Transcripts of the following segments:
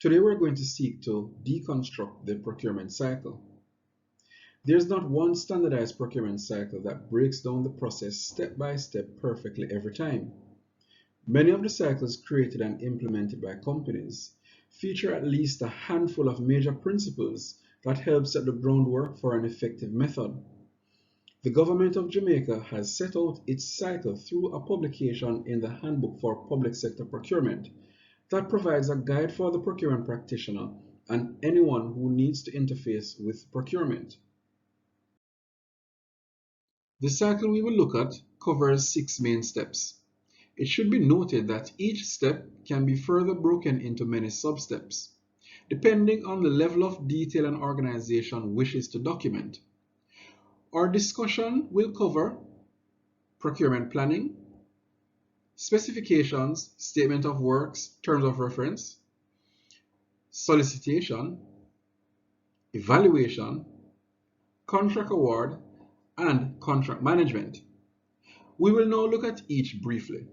Today we're going to seek to deconstruct the procurement cycle. There's not one standardized procurement cycle that breaks down the process step by step perfectly every time. Many of the cycles created and implemented by companies feature at least a handful of major principles that help set the groundwork for an effective method. The government of Jamaica has set out its cycle through a publication in the Handbook for Public Sector Procurement that provides a guide for the procurement practitioner and anyone who needs to interface with procurement. The cycle we will look at covers 6 main steps. It should be noted that each step can be further broken into many sub-steps, depending on the level of detail an organization wishes to document. Our discussion will cover procurement planning, specifications, statement of works, terms of reference, solicitation, evaluation, contract award, and contract management. We will now look at each briefly.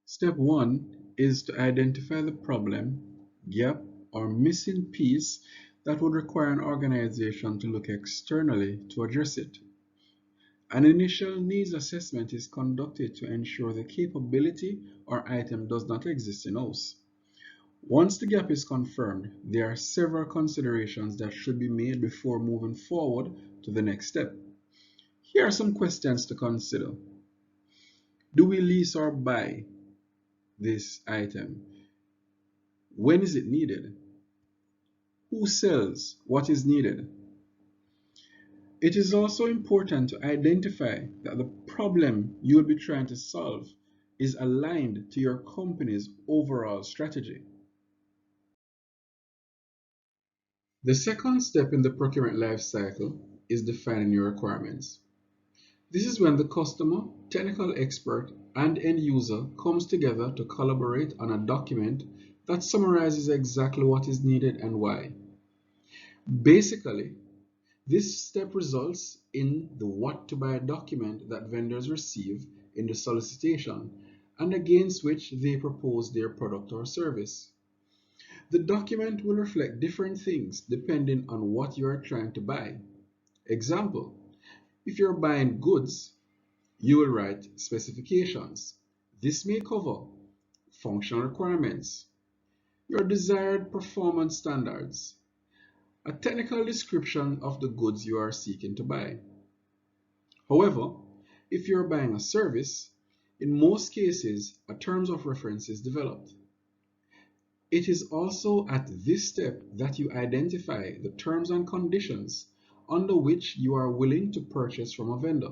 Step 1 is to identify the problem, gap, or missing piece that would require an organization to look externally to address it. An initial needs assessment is conducted to ensure the capability or item does not exist in-house. Once the gap is confirmed, there are several considerations that should be made before moving forward to the next step. Here are some questions to consider. Do we lease or buy this item? When is it needed? Who sells what is needed? It is also important to identify that the problem you will be trying to solve is aligned to your company's overall strategy. The second step in the procurement life cycle is defining your requirements. This is when the customer, technical expert, and end user comes together to collaborate on a document that summarizes exactly what is needed and why. Basically, this step results in the what to buy document that vendors receive in the solicitation and against which they propose their product or service. The document will reflect different things depending on what you are trying to buy. Example, if you're buying goods, you will write specifications. This may cover functional requirements, your desired performance standards, a technical description of the goods you are seeking to buy. However, if you're buying a service, in most cases, a terms of reference is developed. It is also at this step that you identify the terms and conditions under which you are willing to purchase from a vendor.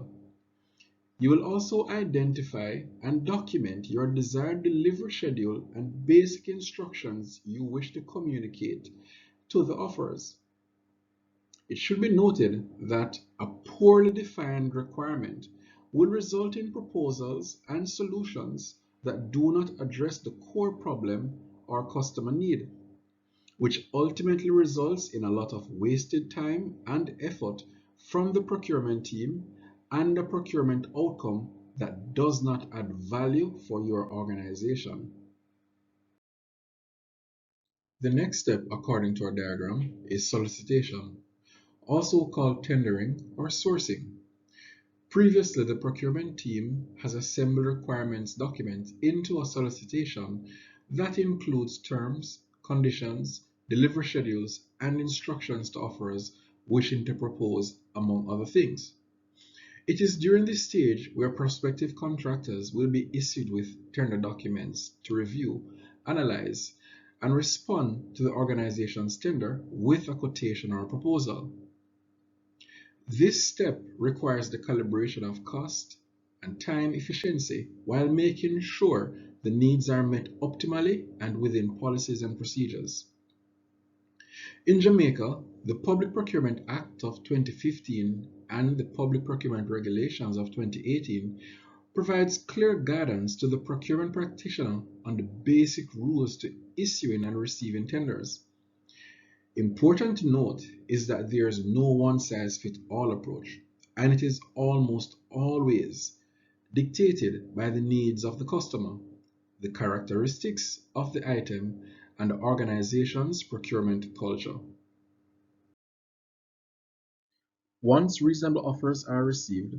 You will also identify and document your desired delivery schedule and basic instructions you wish to communicate to the offerers. It should be noted that a poorly defined requirement will result in proposals and solutions that do not address the core problem or customer need, which ultimately results in a lot of wasted time and effort from the procurement team and a procurement outcome that does not add value for your organization. The next step, according to our diagram, is solicitation, also called tendering or sourcing. Previously, the procurement team has assembled requirements document into a solicitation that includes terms, conditions, delivery schedules, and instructions to offerers wishing to propose, among other things. It is during this stage where prospective contractors will be issued with tender documents to review, analyze, and respond to the organization's tender with a quotation or a proposal. This step requires the calibration of cost and time efficiency while making sure the needs are met optimally and within policies and procedures. In Jamaica, the Public Procurement Act of 2015 and the Public Procurement Regulations of 2018 provides clear guidance to the procurement practitioner on the basic rules to issuing and receiving tenders. Important to note is that there is no one-size-fits-all approach, and it is almost always dictated by the needs of the customer. the characteristics of the item, and the organization's procurement culture. Once reasonable offers are received,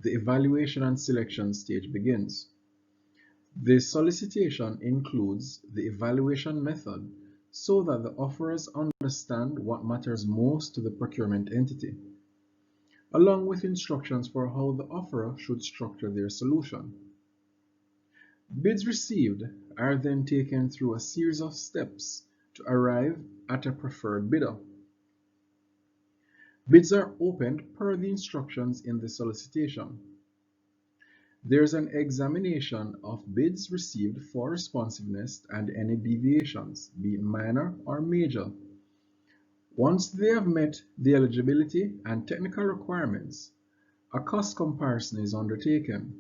the evaluation and selection stage begins. The solicitation includes the evaluation method so that the offerers understand what matters most to the procurement entity, along with instructions for how the offerer should structure their solution. Bids received are then taken through a series of steps to arrive at a preferred bidder. Bids are opened per the instructions in the solicitation. There is an examination of bids received for responsiveness and any deviations, be it minor or major. Once they have met the eligibility and technical requirements, a cost comparison is undertaken.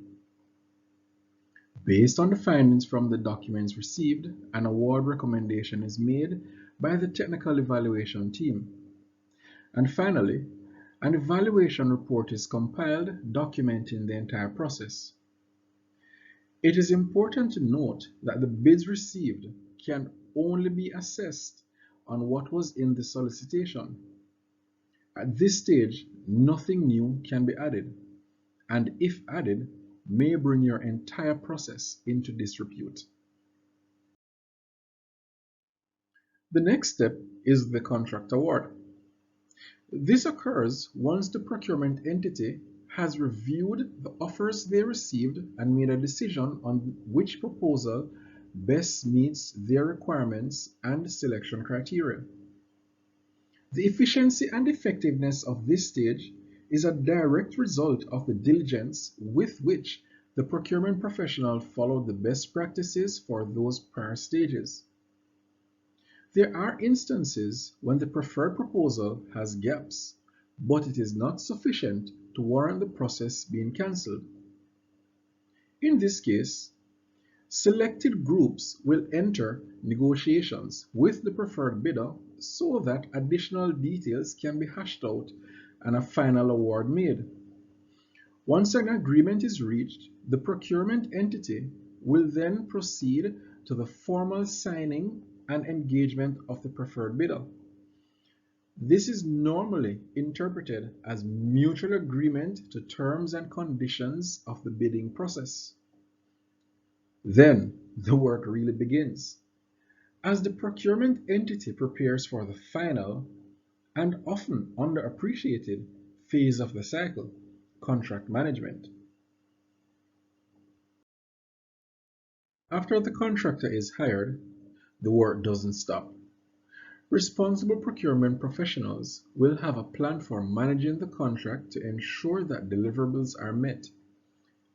Based on the findings from the documents received, an award recommendation is made by the technical evaluation team. And finally, an evaluation report is compiled documenting the entire process. It is important to note that the bids received can only be assessed on what was in the solicitation. At this stage, nothing new can be added, and if added, may bring your entire process into disrepute. The next step is the contract award. This occurs once the procurement entity has reviewed the offers they received and made a decision on which proposal best meets their requirements and selection criteria. The efficiency and effectiveness of this stage is a direct result of the diligence with which the procurement professional followed the best practices for those prior stages. There are instances when the preferred proposal has gaps, but it is not sufficient to warrant the process being cancelled. In this case, selected groups will enter negotiations with the preferred bidder so that additional details can be hashed out and a final award made. Once an agreement is reached, the procurement entity will then proceed to the formal signing and engagement of the preferred bidder. This is normally interpreted as mutual agreement to terms and conditions of the bidding process. Then the work really begins, as the procurement entity prepares for the final and often underappreciated phase of the cycle, contract management. After the contractor is hired, the work doesn't stop. Responsible procurement professionals will have a plan for managing the contract to ensure that deliverables are met,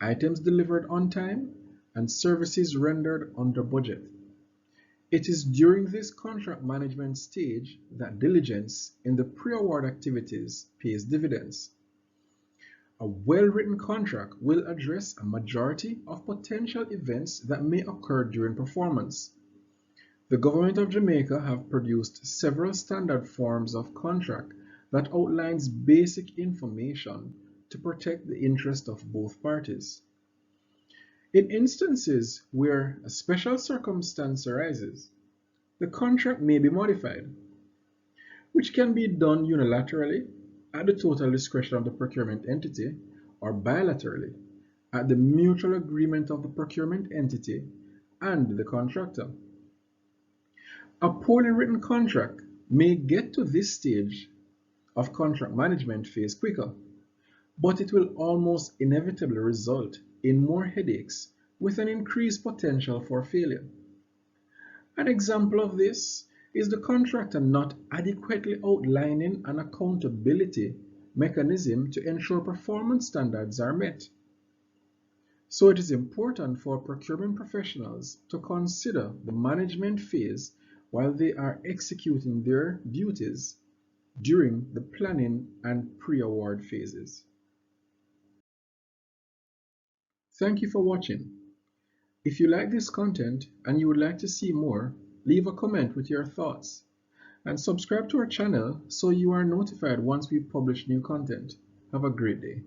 items delivered on time, and services rendered under budget. It is during this contract management stage that diligence in the pre-award activities pays dividends. A well-written contract will address a majority of potential events that may occur during performance. The government of Jamaica have produced several standard forms of contract that outlines basic information to protect the interest of both parties. In instances where a special circumstance arises, the contract may be modified, which can be done unilaterally at the total discretion of the procurement entity or bilaterally at the mutual agreement of the procurement entity and the contractor. A poorly written contract may get to this stage of contract management phase quicker, but it will almost inevitably result in more headaches with an increased potential for failure. An example of this is the contractor not adequately outlining an accountability mechanism to ensure performance standards are met. So it is important for procurement professionals to consider the management phase while they are executing their duties during the planning and pre-award phases. Thank you for watching. If you like this content and you would like to see more, leave a comment with your thoughts and subscribe to our channel so you are notified once we publish new content. Have a great day.